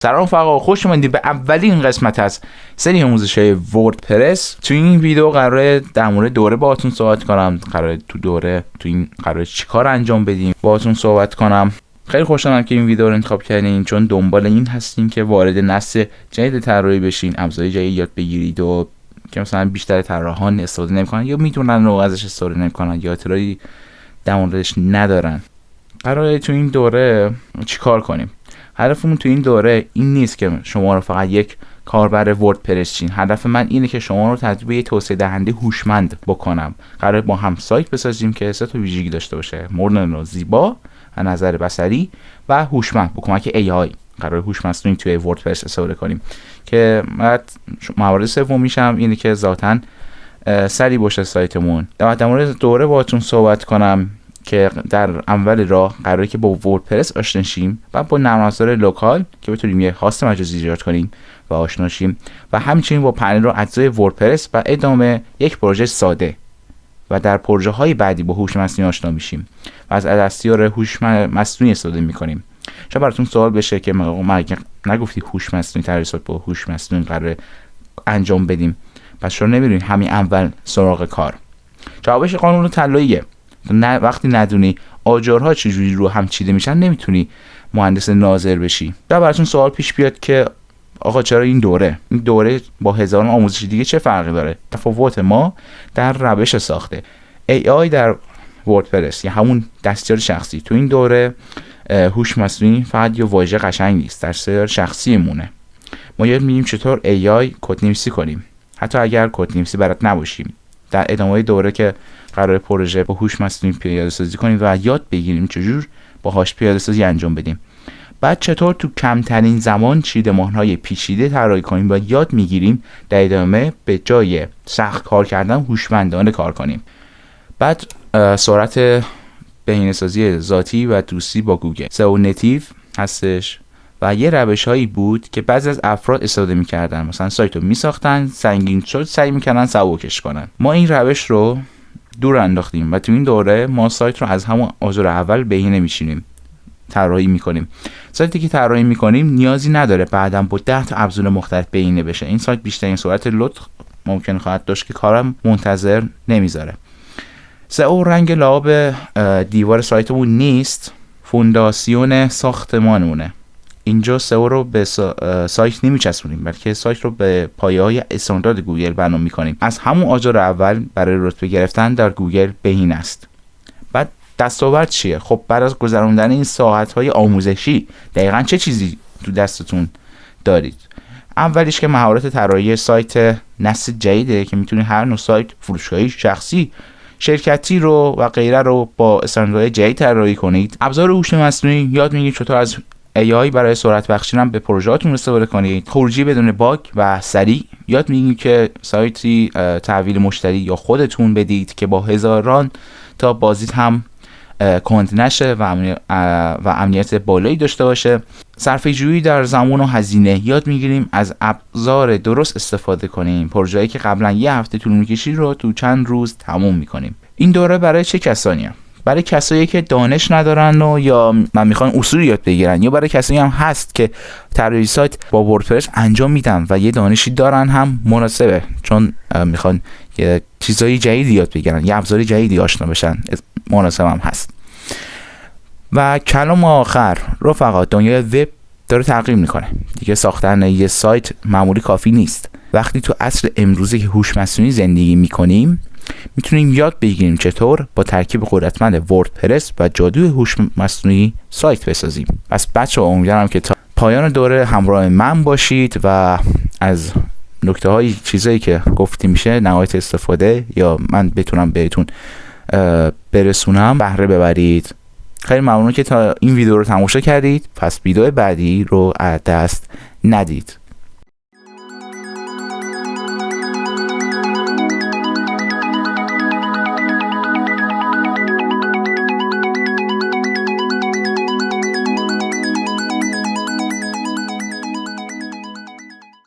سلام رفقا، خوش اومدید به اولین قسمت از سری آموزش‌های وردپرس. تو این ویدیو قراره در مورد دوره باهاتون صحبت کنم. قراره قراره چیکار انجام بدیم باهاتون صحبت کنم. خیلی خوشحالم که این ویدیو رو انتخاب کردین، چون دنبال این هستیم که وارد نسل جدید طراحی بشین، ابزار جدید یاد بگیرید و که مثلا بیشتر طراحان استفاده نمی‌کنن یا میتونن و ازش استفاده نمی‌کنن یا اطلاعی در موردش ندارن. قراره تو این دوره چیکار کنیم؟ هدفمون تو این دوره این نیست که شما رو فقط یک کاربر وردپرس چین. هدف من اینه که شما رو تبدیل به یک توسعه دهنده هوشمند بکنم. قراره با هم سایت بسازیم که 3 تا ویژگی داشته باشه: مدرن و زیبا، از نظر بصری و هوشمند. با کمک AI قراره هوش مصنوعی توی وردپرس استفاده کنیم که موارد سوم میشم اینه که ذاتاً سری باشه سایتمون. در مورد دوره باهاتون صحبت کنم که در اول راه قراره که با وردپرس آشنا شیم و با نرم افزار لوکال که بتونیم یه هاست مجازی ایجاد کنیم و آشنا شیم و همچنین با پنل و اجزای وردپرس و ادامه یک پروژه ساده و در پروژه های بعدی با هوش مصنوعی آشنا میشیم و از دستیار هوش مصنوعی استفاده میکنیم. شاید براتون سوال بشه که ما نگفتی هوش مصنوعی تدریسات با هوش مصنوعی قراره انجام بدیم، پس چرا نمیرین همین اول سراغ کار؟ جوابش قانون طلاییه. وقتی ندونی آجرها چجوری رو هم چیده میشن نمیتونی مهندس ناظر بشی. شاید براتون سوال پیش بیاد که آقا چرا این دوره با هزاران آموزش دیگه چه فرقی داره؟ تفاوت ما در روش ساخته. AI در وردپرس یا همون دستیار شخصی، تو این دوره هوش مصنوعی فقط یه واژه قشنگی نیست، دستیار شخصی مونه. ما یاد میگیم چطور AI کدنویسی کنیم حتی اگر کدنویسی بلد نباشیم. در ادامه دوره که قرار پروژه با هوش مصنوعی پیاده سازی کنیم و یاد بگیریم چجور باهاش پیاده سازی انجام بدیم. بعد چطور تو کمترین زمان چیدمان‌های پیچیده طراحی کنیم و یاد میگیریم در ادامه به جای سخت کار کردن هوشمندانه کار کنیم. بعد سرعت بهینه‌سازی ذاتی و دوستی با گوگل سئو نتیو هستش و یه روش‌هایی بود که بعضی از افراد استفاده می‌کردن، مثلا سایت رو می‌ساختن، سنگین شد سعی می‌کردن سبکش کنن. ما این روش رو دور انداختیم و تو این دوره ما سایت رو از همون آجر اول بهینه می‌شینیم طراحی می‌کنیم. سایتی که طراحی می‌کنیم نیازی نداره بعداً با 10 تا ابزار مختلف بهینه بشه. این سایت بیشترین سرعت لود ممکن خواهد داشت که کارم منتظر نمیذاره. سئو رنگ لعاب دیوار سایتمون نیست، فونداسیون ساختمانمونه. اینجا سئو رو به سایت نمیچسبونیم، بلکه سایت رو به پایه‌های استاندارد گوگل بنا می‌کنیم. از همون آجر اول برای رتبه گرفتن در گوگل بهینه است. بعد دستاورد چیه؟ خب بعد از گذراندن این ساعت‌های آموزشی دقیقاً چه چیزی تو دستتون دارید؟ اولیش که مهارت طراحی سایت نسل جدیده که میتونید هر نوع سایت، فروشگاهی، شخصی، شرکتی رو و غیره رو با استانداردهای جدید طراحی کنید. ابزار هوش مصنوعی یاد میگیرید چطور از AI برای سرعت بخشیدن به پروژهاتون استفاده کنید. خروجی بدون باگ و سریع یاد میگیم که سایتی تحویل مشتری یا خودتون بدید که با هزاران تا بازدید هم کند نشه و امنیت بالایی داشته باشه. صرفه‌جویی در زمان و هزینه یاد میگیریم از ابزار درست استفاده کنیم. پروژه‌ای که قبلا یه هفته طول می‌کشید رو تو چند روز تموم می‌کنیم. این دوره برای چه کسانیه؟ برای کسایی که دانش ندارن و یا میخوان اصول یاد بگیرن، یا برای کسایی هم هست که طراحی سایت با وردپرس انجام میدن و یه دانشی دارن هم مناسبه، چون میخوان یه چیزای جدیدی یاد بگیرن، یه ابزاری جدیدی آشنا بشن، مناسب هم هست. و کلام آخر رفقا، دنیای وب داره تغییر میکنه دیگه. ساختن یه سایت معمولی کافی نیست. وقتی تو عصر امروزی که هوش مصنوعی زندگی میکنیم میتونیم یاد بگیریم چطور با ترکیب قدرتمند وردپرس و جادوی هوش مصنوعی سایت بسازیم. پس بچه‌ها امیدوارم که تا پایان دوره همراه من باشید و از نکته‌های چیزایی که گفتیم میشه نهایت استفاده یا من بتونم بهتون برسونم بهره ببرید. خیلی ممنون که تا این ویدیو رو تماشا کردید. پس ویدیو بعدی رو از دست ندید.